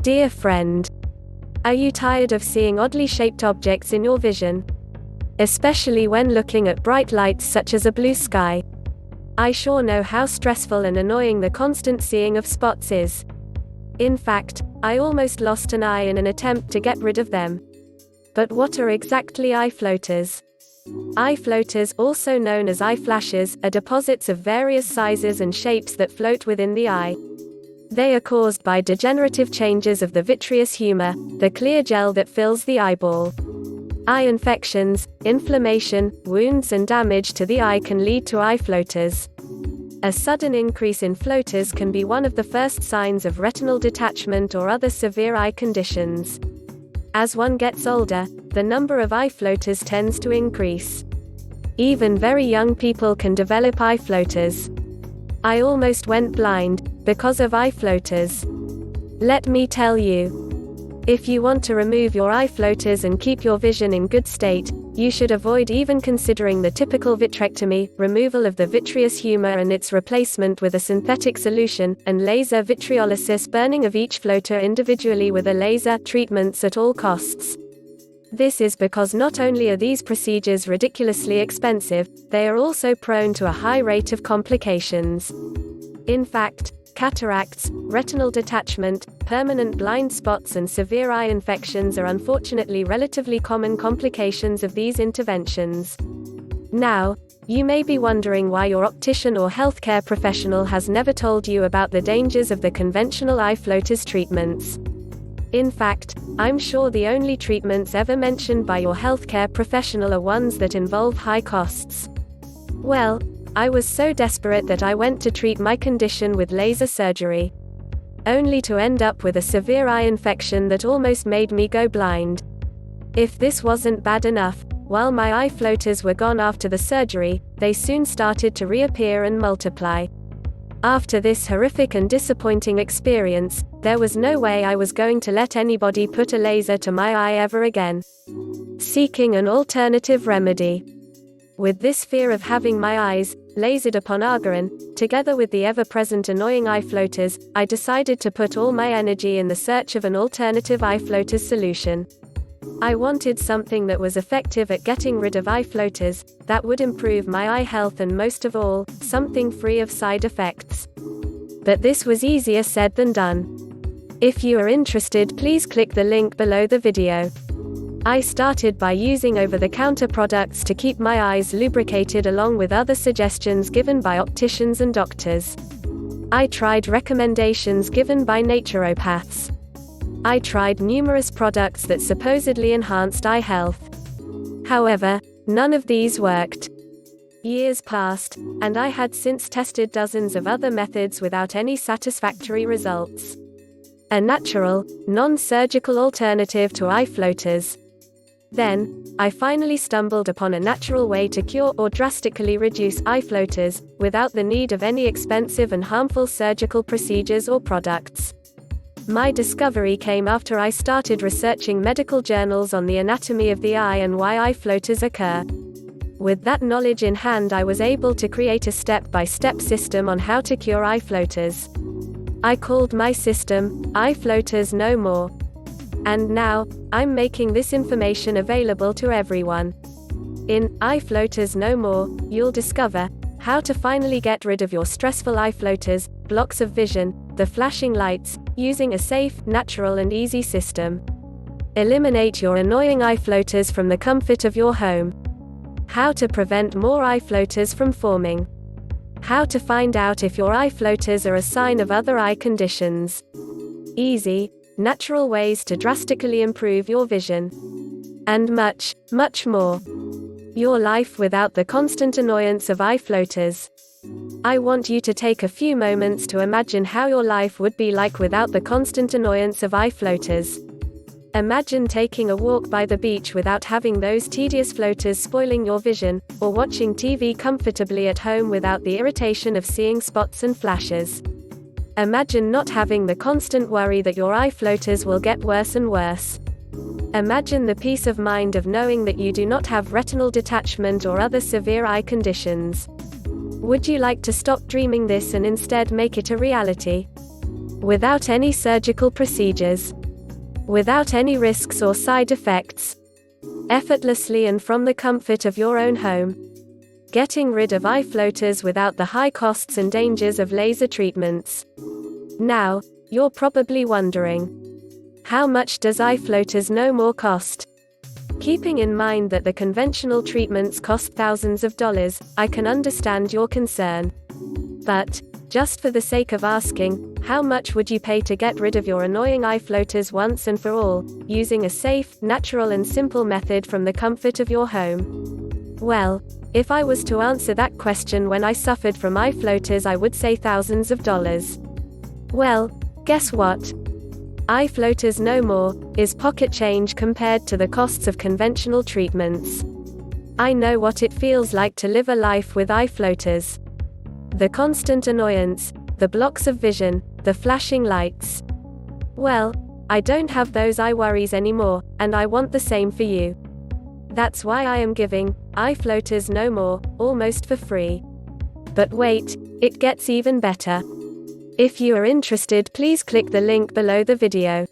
Dear friend, are you tired of seeing oddly shaped objects in your vision? Especially when looking at bright lights such as a blue sky. I sure know how stressful and annoying the constant seeing of spots is. In fact, I almost lost an eye in an attempt to get rid of them. But what are exactly eye floaters? Eye floaters, also known as eye flashes, are deposits of various sizes and shapes that float within the eye. They are caused by degenerative changes of the vitreous humor, the clear gel that fills the eyeball. Eye infections, inflammation, wounds and damage to the eye can lead to eye floaters. A sudden increase in floaters can be one of the first signs of retinal detachment or other severe eye conditions. As one gets older, the number of eye floaters tends to increase. Even very young people can develop eye floaters. I almost went blind because of eye floaters. Let me tell you. If you want to remove your eye floaters and keep your vision in good state, you should avoid even considering the typical vitrectomy, removal of the vitreous humor and its replacement with a synthetic solution, and laser vitreolysis, burning of each floater individually with a laser, treatments at all costs. This is because not only are these procedures ridiculously expensive, they are also prone to a high rate of complications. In fact, cataracts, retinal detachment, permanent blind spots and severe eye infections are unfortunately relatively common complications of these interventions. Now, you may be wondering why your optician or healthcare professional has never told you about the dangers of the conventional eye floaters treatments. In fact, I'm sure the only treatments ever mentioned by your healthcare professional are ones that involve high costs. Well, I was so desperate that I went to treat my condition with laser surgery. Only to end up with a severe eye infection that almost made me go blind. If this wasn't bad enough, while my eye floaters were gone after the surgery, they soon started to reappear and multiply. After this horrific and disappointing experience, there was no way I was going to let anybody put a laser to my eye ever again. Seeking an alternative remedy. With this fear of having my eyes lasered upon again, together with the ever-present annoying eye floaters, I decided to put all my energy in the search of an alternative eye floaters solution. I wanted something that was effective at getting rid of eye floaters, that would improve my eye health and most of all, something free of side effects. But this was easier said than done. If you are interested, please click the link below the video. I started by using over-the-counter products to keep my eyes lubricated along with other suggestions given by opticians and doctors. I tried recommendations given by naturopaths. I tried numerous products that supposedly enhanced eye health. However, none of these worked. Years passed, and I had since tested dozens of other methods without any satisfactory results. A natural, non-surgical alternative to eye floaters. Then, I finally stumbled upon a natural way to cure or drastically reduce eye floaters, without the need of any expensive and harmful surgical procedures or products. My discovery came after I started researching medical journals on the anatomy of the eye and why eye floaters occur. With that knowledge in hand, I was able to create a step-by-step system on how to cure eye floaters. I called my system, Eye Floaters No More. And now, I'm making this information available to everyone. In Eye Floaters No More, you'll discover how to finally get rid of your stressful eye floaters, blocks of vision, the flashing lights, using a safe, natural and easy system. Eliminate your annoying eye floaters from the comfort of your home. How to prevent more eye floaters from forming. How to find out if your eye floaters are a sign of other eye conditions. Easy, natural ways to drastically improve your vision. And much, much more. Your life without the constant annoyance of eye floaters. I want you to take a few moments to imagine how your life would be like without the constant annoyance of eye floaters. Imagine taking a walk by the beach without having those tedious floaters spoiling your vision, or watching TV comfortably at home without the irritation of seeing spots and flashes. Imagine not having the constant worry that your eye floaters will get worse and worse. Imagine the peace of mind of knowing that you do not have retinal detachment or other severe eye conditions. Would you like to stop dreaming this and instead make it a reality? without any surgical procedures, without any risks or side effects, effortlessly and from the comfort of your own home. Getting rid of eye floaters without the high costs and dangers of laser treatments. Now, you're probably wondering, how much does eye floaters no more cost? Keeping in mind that the conventional treatments cost thousands of dollars, I can understand your concern. But, just for the sake of asking, how much would you pay to get rid of your annoying eye floaters once and for all, using a safe, natural and simple method from the comfort of your home? Well, if I was to answer that question when I suffered from eye floaters, I would say thousands of dollars. Well, guess what? Eye floaters no more is pocket change compared to the costs of conventional treatments. I know what it feels like to live a life with eye floaters. The constant annoyance, the blocks of vision, the flashing lights. Well, I don't have those eye worries anymore, and I want the same for you. That's why I am giving eye floaters no more, almost for free. But wait, it gets even better. If you are interested, please click the link below the video.